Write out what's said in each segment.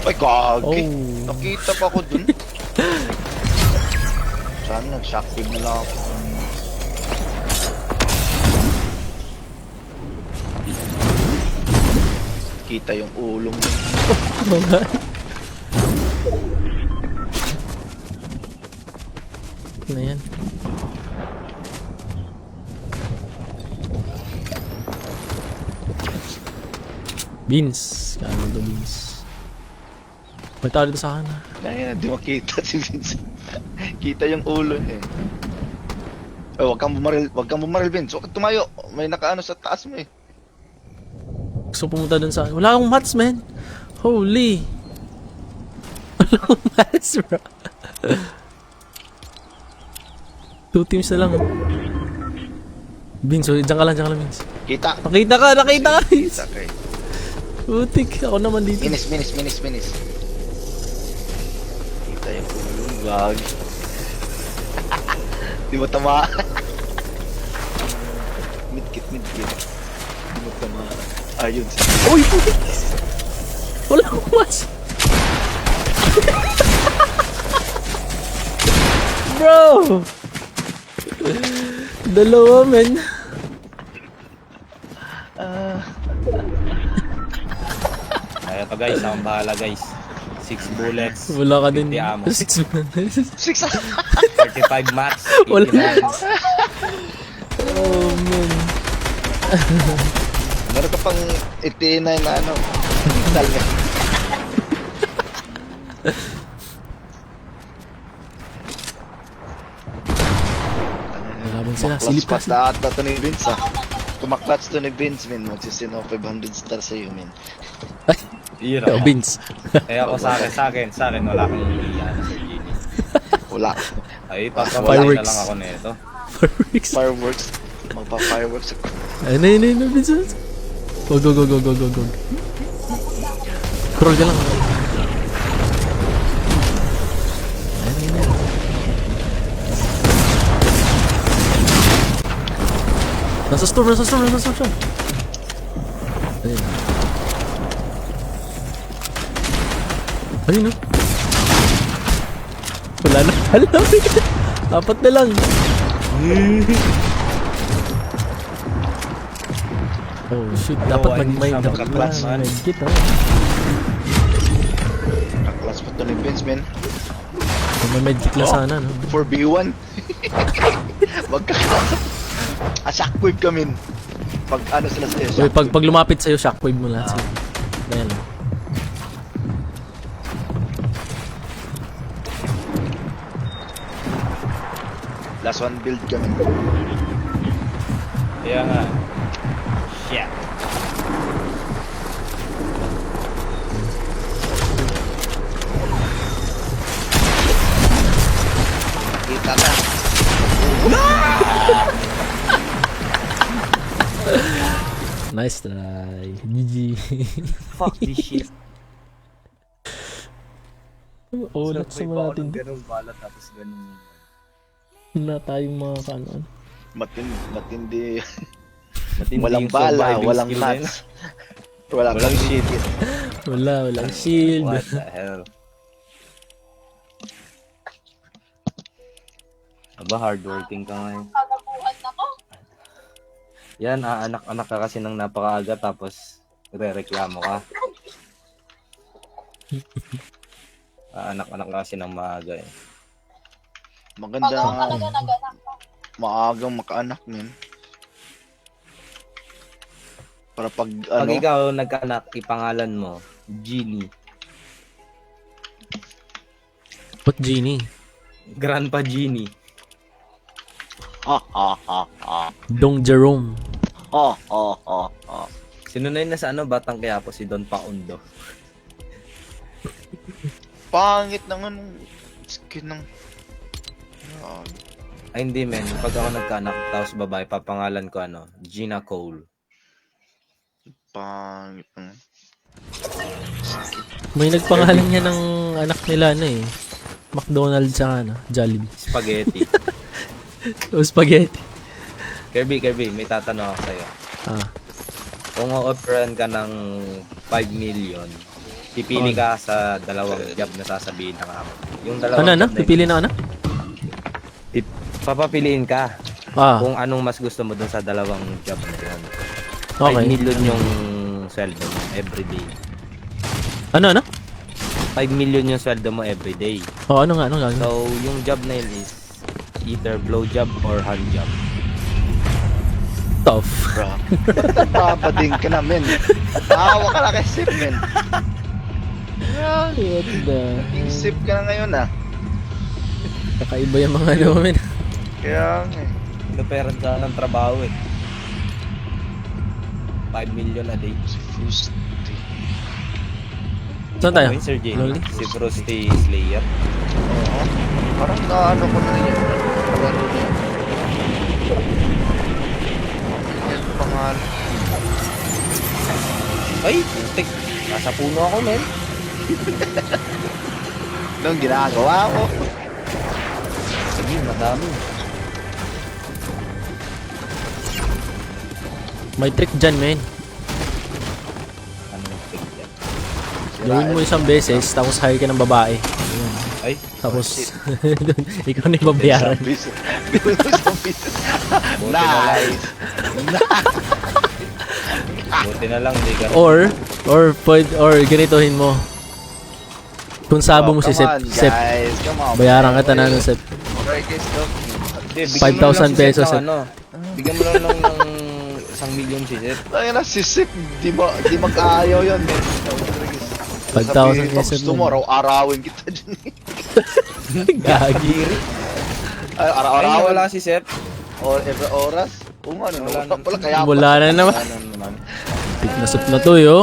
Ay, gagi. Oh. Nakita pa ko dun. Saan nag-shockwave na lang ako. Kita yung ulong. Mga. Ano yan? Beans. Kano to beans? May tao dito sa akin ah. Kaya di makita si Vincent. Kita yung ulo eh. Oh, wag kang bumaril, Vince. Huwag kang tumayo. May nakaano sa taas mo eh. Gusto pumunta dun sa akin. Wala akong mats, man. Holy. Wala akong mats, bro. 2 teams na lang. Vince, dyan ka lang, Vince. Kita. Nakita ka, Vince. Kita kay. Putik, ako naman dito. Minis. Kita yung ulo. Gagi. Di mo tama. Midkit. Di mo tama. Ayun. Uy, putik. Wala akong mats. Bro. Dalawa, man. Kaya to guys, akong bahala guys. 6 bullets. Wala ka din. 50 ammo. 6 minutes. 35 mats. 80 Wala. rounds. Oh, man. Meron ka pang 89 na ano. Talga. Nalaban sila. Maklas Silip pa ka. ata to ni Vince ah. Kumaklats to ni Vince, min. Magsisino 500 stars sa'yo, min. Hira. Oh, Beans. Kaya ako sa akin, wala kang ano sa Genie. Wala. Ay, pagkamalay na Fireworks. lang ako nito. Fireworks. Fireworks. Magpa-fireworks ako. Ayun, Beans. Go. Crawl ka lang. Ayun. Nasa storm. Ayun. Ayun no? Wala na. Apat na lang. Oh shoot, dapat may kaklas, man. medkit ha. Kaklas pa to ni Vince, min. May medkit lang sana no. 4v1. Magkaklas. Shockwave ka, min. Pag ano sila sa'yo, Uy, pag lumapit sa'yo, shockwave mo lahat sila. Ayan lang. Last one build kami. Kaya nga. Shit. Kita na. Nice try. GG. Fuck this shit. Ulat sa mga natin. Ganun balat tapos ganun. Na tayong mga kanon. Matindi. Matindi Walang yung bala, surviving walang skill din. mats. Walang shit. Walang shield. What the hell? Aba, hardworking ka ngayon. Kagabuhan na ko. Yan, anak-anak ka kasi ng napakaaga tapos re-reklamo ka. Anak-anak ka kasi ng maaga eh. Maganda Pag ako nga. talaga naganak ko. Maagang makaanak, min. Para pag Pag ano, ikaw nagkaanak, ipangalan mo, Genie. What genie? Grandpa Genie. Dong Jerome. Sino na yun nasa ano, Batang Quiapo, si Don Paundo. pangit ng anong skin ng Ay hindi men, pag ako nagkaanak, tapos babae, papangalan ko ano, Gina Cole. pangit ng May nagpangalan niya ng anak nila ano eh. McDonald's sa ano, Jollibee. Spaghetti. O spaghetti. Kirby, may tatanong ako sa'yo. Ah. Kung o-offeran ka ng 5 million, Pipili ka sa dalawang job na sasabihin ng amo. Yung dalawang Ano? job na Pipili na ano? papapiliin ka Ah, kung anong mas gusto mo dun sa dalawang job na yun. 5 okay. million yung sweldo mo everyday. Ano? 5 million yung sweldo mo everyday. Oh, ano nga? So, yung job na yun is either blow job or hand job. Tough. Bro. Babading ka na, men. Nakawa ka na kay Sip, men. What the... Isip ka na ngayon, ah. Kakaiba yung mga ano, men. Kaya nga eh. Pinaperan ka ng trabaho eh. 5 million a day. Si Fusti. Saan tayo? Sir J. Lonely? Si Frosty Slayer. Oo. Parang naano ko na yun. Kalaro niya. Yan pangalan. Ay, putik. Nasa puno ako, men. Anong ginagawa ko? Sige, madami. May trick dyan, men. Ano yung trick yan? Gawin mo isang beses, tapos hire ka ng babae. Ayun. Ay, Tapos, ikaw na yung babayaran. Isang piso. buti na lang. Nice. Buti na lang, hindi ka Or ganitohin mo. Kung sabo mo si Come on, Sep, guys. Come on. bayaran ka na ng Sep. Okay, guys. Hindi, bigyan mo 5,000 lang si Seth pesos, ng eh. ano. Bigyan mo lang ng 1 million si Seth. Ayun na, si Sip. Di mag-aayaw yun, men. 5,000 Sabihin pa, pesos gusto mo, mo. araw-arawin kita dyan. Gagi. Ay, Ay, araw-arawin. wala si Seth. Or every oras. Kung ano, Wala wala na. pala kaya Wala na naman. Ano naman. Pit na Sep na to, yo.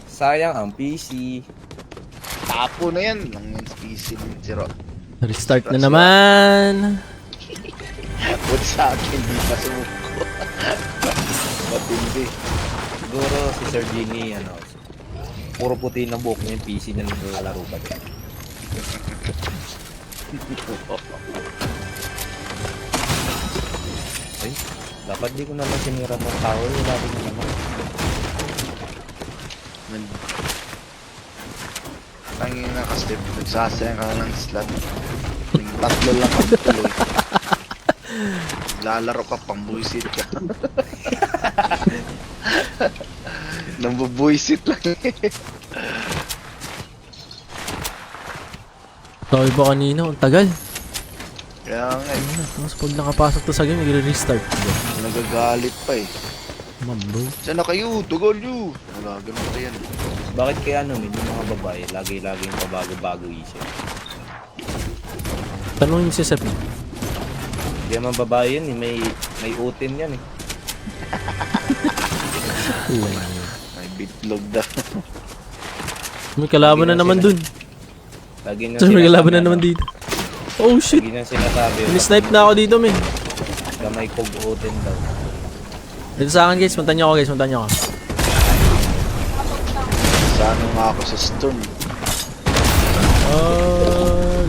Sayang ang PC. Tapo na yan. Nang yung PC ni Zero. Restart na naman. Huwag sa akin, di pa sumuko. Matindi. Siguro si Sir Genie, ano, puro puti ng buhok niya yung PC na naglalaro ba dyan. Ay, dapat di ko naman sinira ng tower. Wala din naman. Tangin na kasi nagsasayang ka ng slot. Yung tatlo lang ang tuloy. Lalaro ka, pang-buisit ka. Nambubuisit lang eh. Sabi pa kanina, ang tagal. Kaya nga eh, Tapos pag nakapasok to sa game, magre-restart. nagagalit pa eh. Mambo. Saan na kayo? Tugon nyo! Wala, ganun pa yan. Bakit kaya naman yung mga babae, lagi-laging pabago-bago isip? Tanongin si Sep. Hindi naman babae yun, eh. May utin yan eh. May bitlog daw. May kalaban na naman dun. Lagi nang Tapos may kalaban na sinasabi, naman ano, dito. Oh shit! Lagi nang sinasabi. Ini-snipe na ako dito, men. May kog utin daw. Dito sa akin, guys. Punta niyo ako, guys. Punta niyo ako. Saan nga ako sa storm? Oh,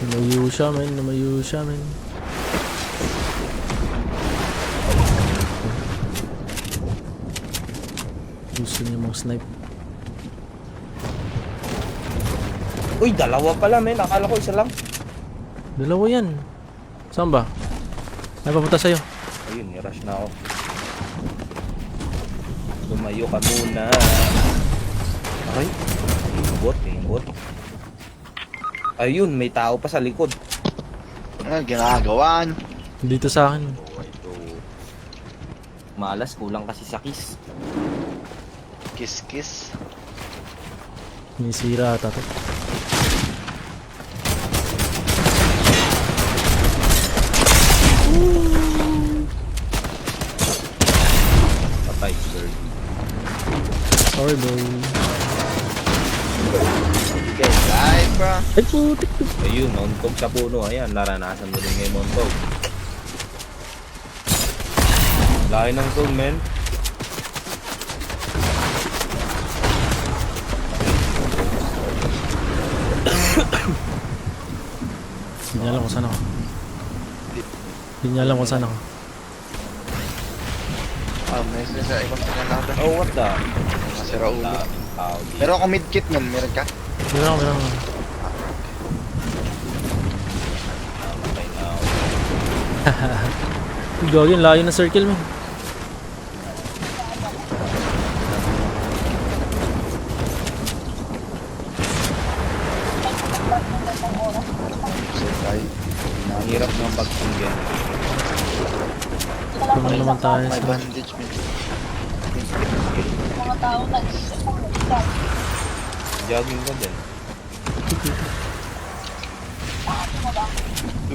lumayo siya, men. Lumayo siya, men. Gusto niya mong snipe. Uy, dalawa pala men. Akala ko isa lang. Dalawa yan. Saan ba? Ay, papunta sa'yo. Ayun, ni-rush na ako. Lumayo ka muna. Ay, ingot. Ayun, may tao pa sa likod. Ano ginagawa nyo? Dito sa akin. So, malas, kulang kasi sa kiss. Kiss-kiss. May sira ata to. Patay, sir. Sorry, bro. Okay, live bro. Ay, putik. Ayun, montog sa puno. Ayan, naranasan mo din ngayon montog. Laki ng zone, men. Hindi niya alam kung saan ako. Hindi niya alam kung saan ako. Ah, Nice na sa ibang pinalaban. Oh, what the? Mga sira ulo. Ah, Meron ako medkit man, meron ka? Meron ako. namatay na ako. Gagi, ang layo ng circle mo. So tayo. Ang hirap ng pag-tingin. Tumayo naman tayo May sa... bandage man. Jogging ko din.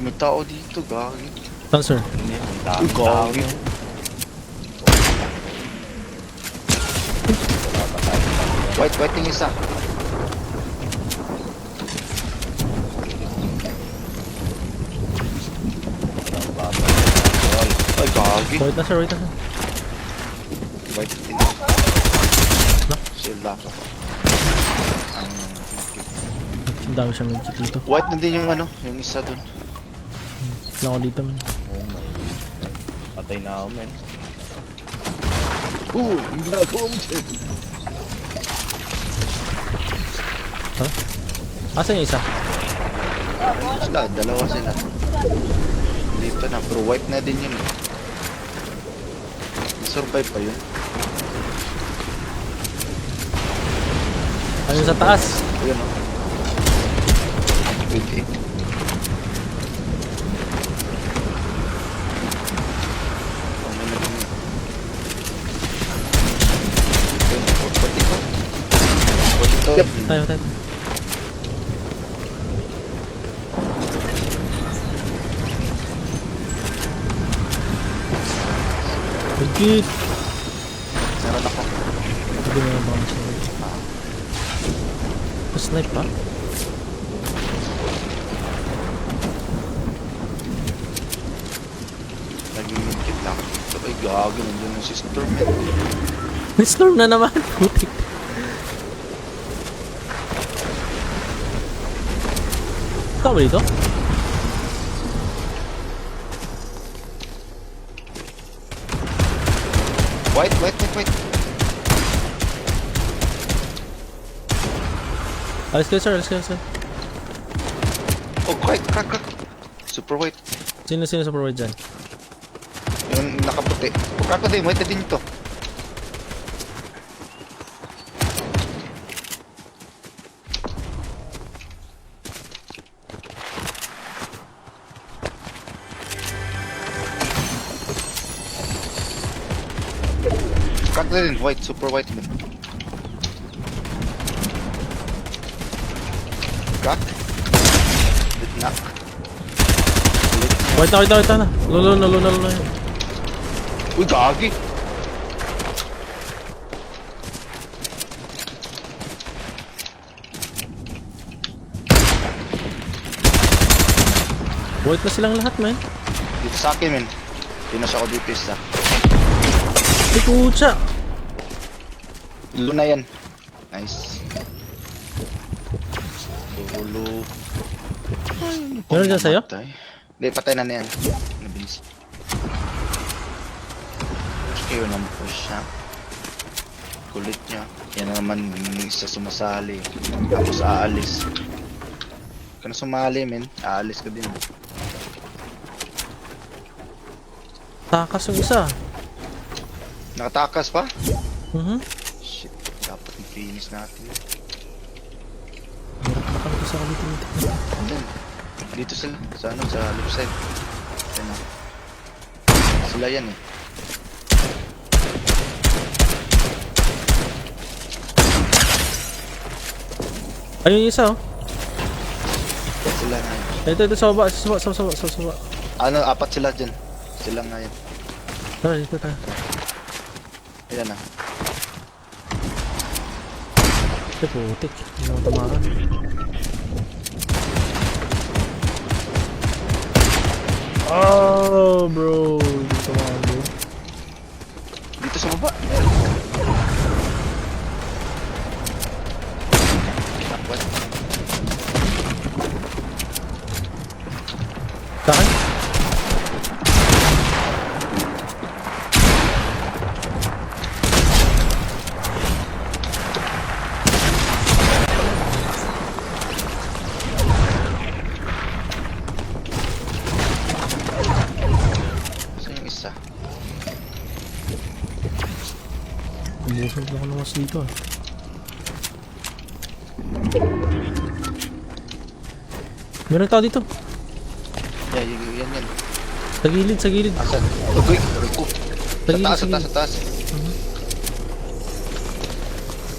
May tao dito, gagi. Saan, sir? Hindi, ang dami Uy, tao gagi. yun. Wala pa tayo. White yung isa. Walang baba. Wall. Ay, gagi. Wait na, sir. Wait na, sir. White din. No? Sila. Ang dami siya medyo dito. White na din yung ano, yung isa dun. Wala ako dito, man. Oh my. Patay na ako, men. Yung ginagawa mo dyan. Asan yung isa? Sila, dalawa sila. Dito na, pero white na din yun. Survive pa yun. Ayun sa taas. Ayun o. Wait eh. Oh, may naging. Ayun, pati ko. Pati ko. Tayo, tayo. Legit. Meron ako. Sabi mo na ba ako sa... Snipe pa? Naging medkit lang. So, ay gago, nandiyan yung si Storm. May storm na naman. Putik. Tama ba dito? White. Alis kayo, sir. Alis kayo, sir. Oh, crack. Super white. Sino sa provide dyan? Yung nakaputi. Oh, crack ko din, white na din ito. Crack na din, white, super white man. Crack. Bit knock. Wait na. Lulo na yun. Uy, gagi! Wait na silang lahat, man. Dito sa akin, men. Pinas ako dito isa. Ay, putya. Luna yan. Nice. Dulo. Meron dyan sa'yo? Hindi, patay na yan. Nabilis. Push kayo ng push siya. Kulit niya. Yan na naman yung isa sumasali. Tapos aalis. Huwag ka na sumali, men. Aalis ka din. Takas yung isa. Nakatakas pa? Shit. Dapat i-finish natin. Hirap na kami kasi ako dito. Andun. Dito sila. Sa ano? Sa left side. Ayan na. Sila yan eh. Ayun yung isa, oh. Sila nga yan. Ito, sa baba. Ano, apat sila dyan. Sila nga yan. Tara, dito tayo. Ayan na. Ay, putik. Hindi ako tamaan. Oh, bro. Hindi ko tamaan, bro. Dito sa baba. What? Sa akin? Umusog ako ng mas dito ah. Meron tao dito. Yan. Sa gilid. Asan? Uy, rugko. Sa gilid, Sa taas.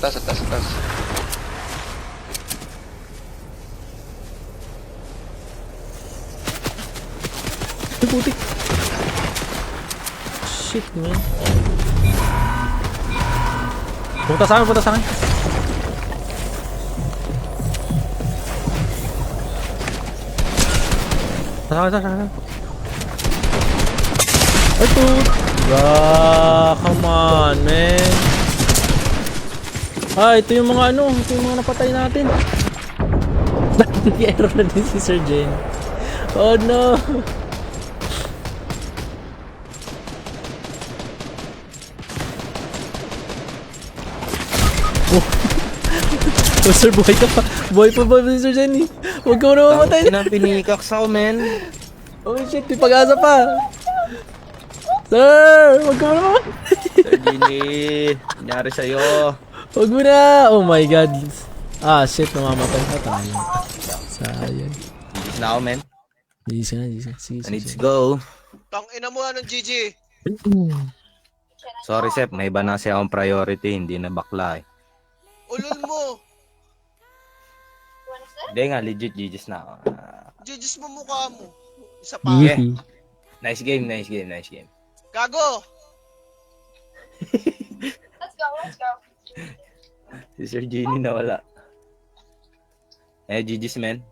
Sa taas. Ay, putik. Shit, man. Punta sa akin. Tara. Ay, put. Come on, man. Ito yung mga ito yung mga napatay natin. Nag-error na din si Sir Jen. Oh no. Oh, sir, buhay ka pa. Buhay pa si Sir Jenny. Huwag ka na mamatay. Pinikaks ako, men. Oh shit, may pag-asa pa. Sir, huwag ka na mamatay. Sir Genie, nangyari sa'yo. Huwag mo na. Oh my god. Shit, namamatay pa tayo. Sayang. Gis na ako, men. Sige. Let's go. Tangina mo anong GG. Sorry, Sep. May iba na siya akong priority. Hindi na bakla eh. Ulol mo. Hindi nga, legit GG's na ako. GG's mo mukha mo. Isa pa. Yeah. Nice game. Gago. Let's go. Si Sir Genie na wala. GG's, men.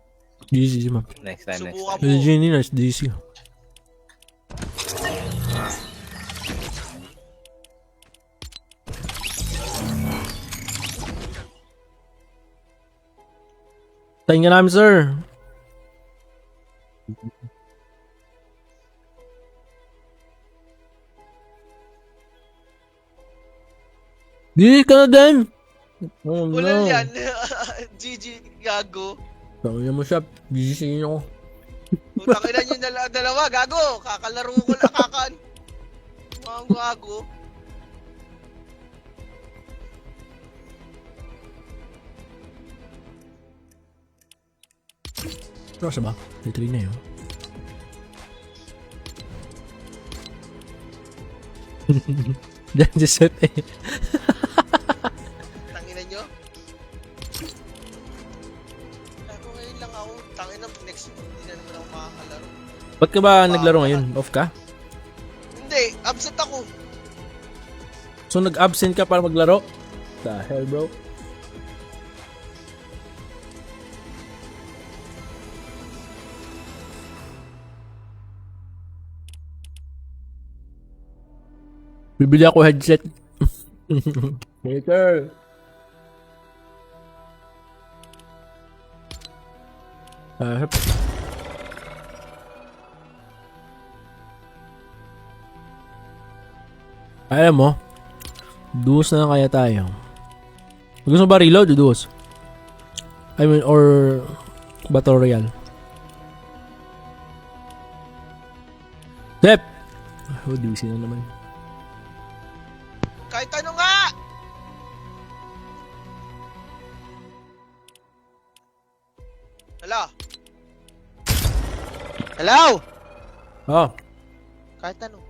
GG, ma'am. Next time. Subukan mo. Sir Jenny, nice DC. Tayin ka namin, sir. Di ka na din. Oh no. Ulol yan. GG. Gago. Tangin mo siya. Gisingin ako. Utakinan nyo dalawa. Gago. Kakalaro ko lang. Mga gago. Nasa ba? Dito na yun. Diyan si Seth eh. Tanginan nyo. Ako ngayon lang ako. Tanginan next week. Hindi na naman ako makakalaro. Ba't ka ba naglaro ngayon? Off ka? Hindi. Absent ako. So nag-absent ka para maglaro? The hell, bro? Bibili ako headset. Later. Alam mo, duos na lang kaya tayo. Gusto mo ba reload o duos? I mean, or Battle Royale? Sep! Oh, DC na naman. Kahit ano nga! Hello? Hello? Oh, Kahit ano.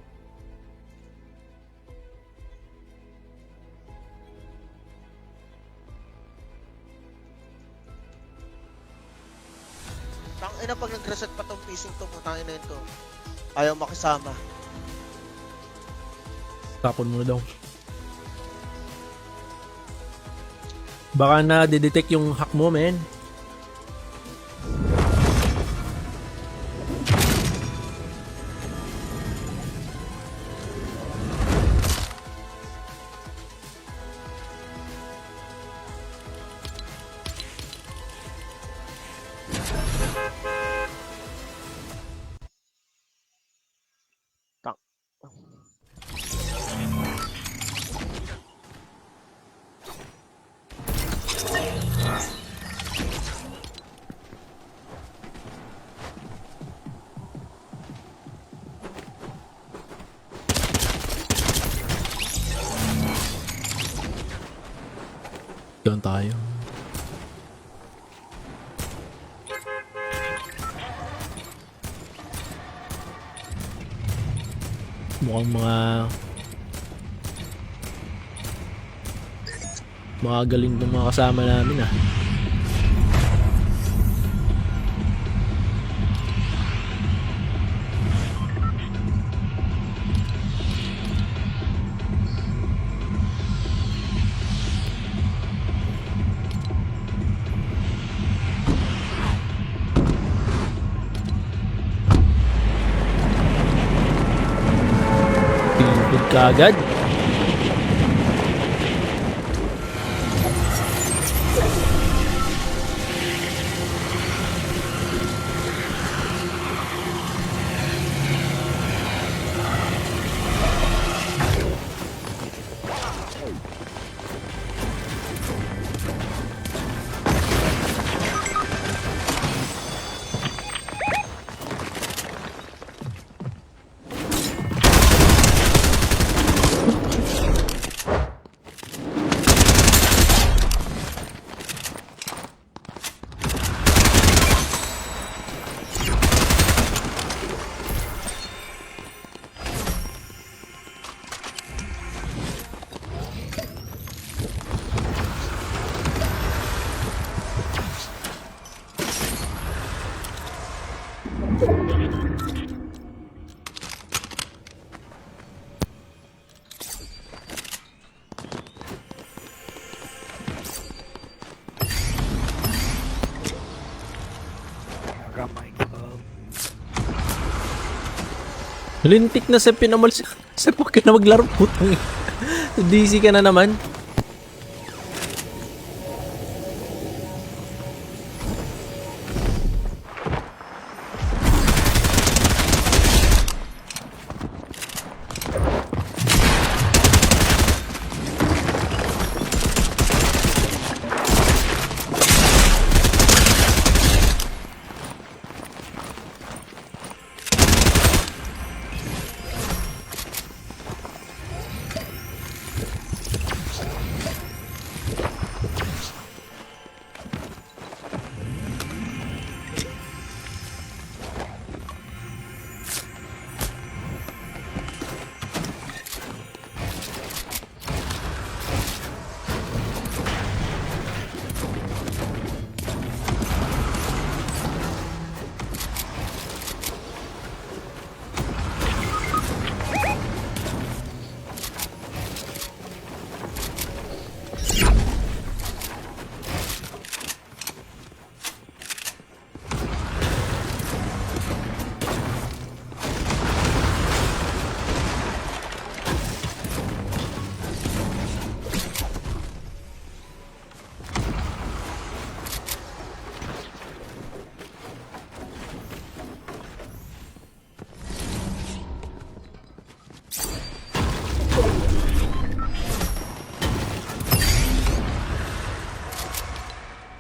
Tangina pag nag-reset pa tong pising to, putangin na ito. Ayaw makisama. tapon mo na daw. Baka na-detect yung hack mo, men. Doon tayo. Mukhang mga galing ng mga kasama namin ah. Pinipid ka agad. Lintik na sa pinamalsi. Sa pag ka na maglaro, putang. DC ka na naman.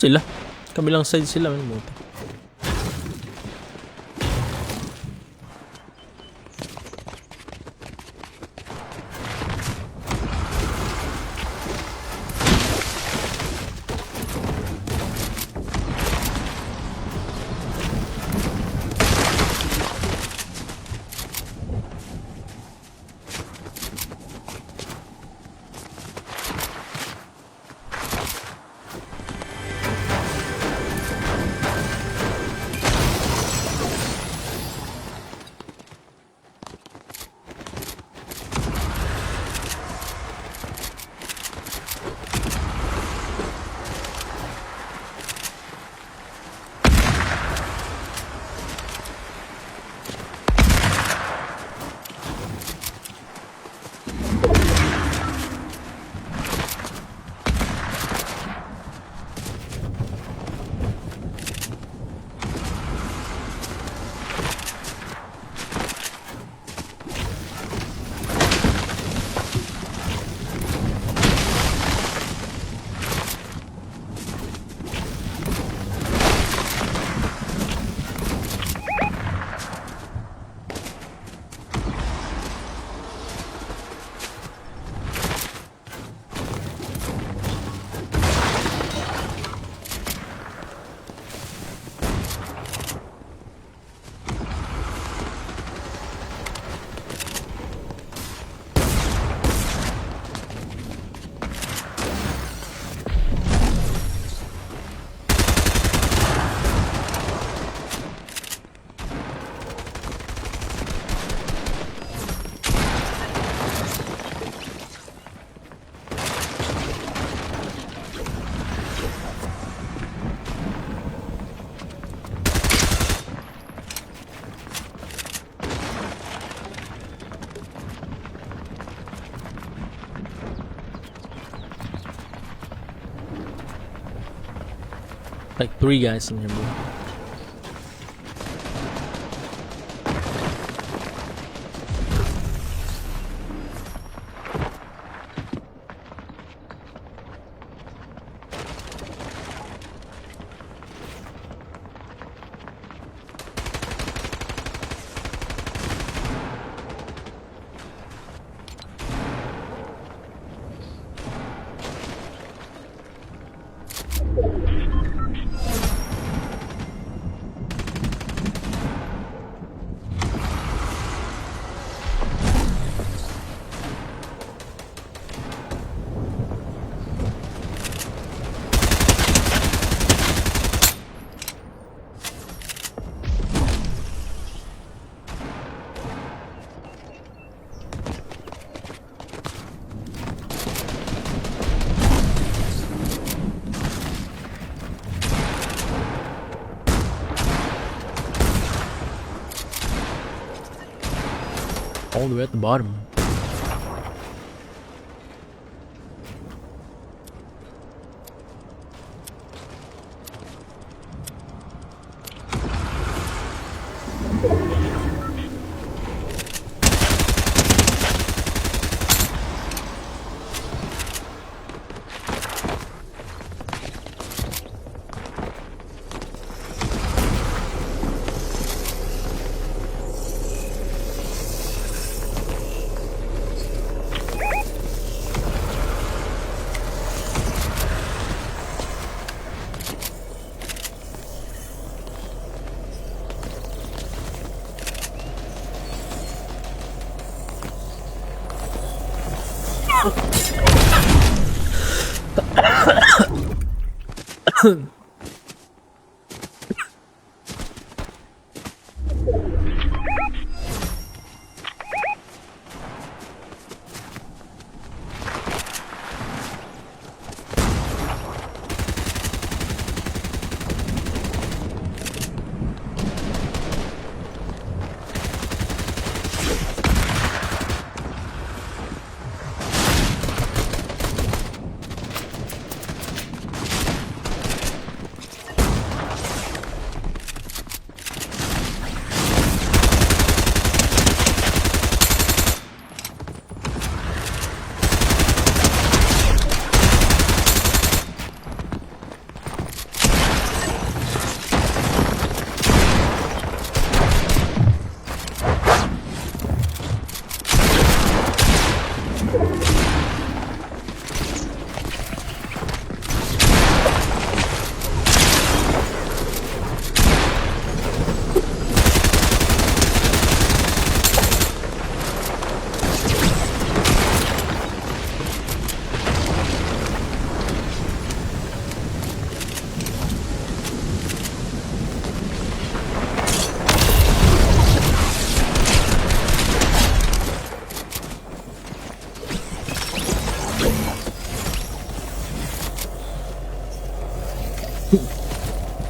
Sila. Kabilang side sila. May motor. Like 3 guys in here, bro. All the way at the bottom.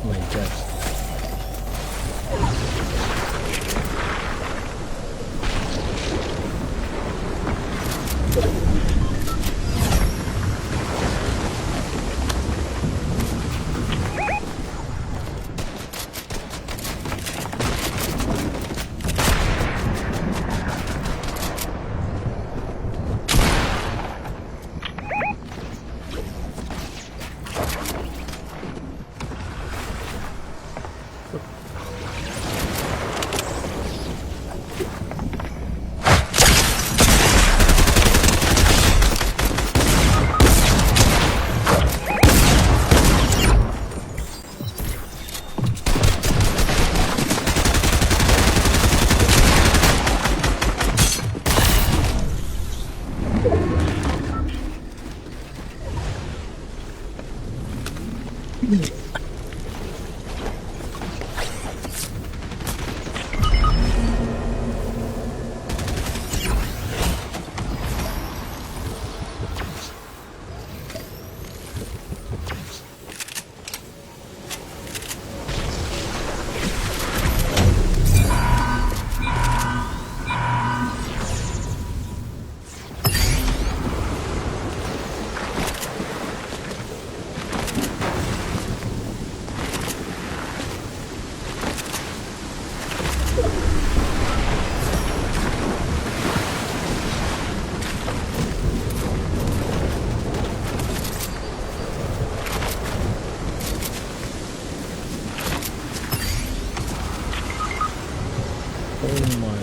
My chest. my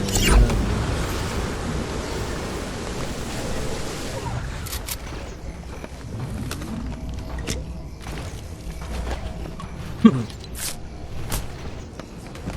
god.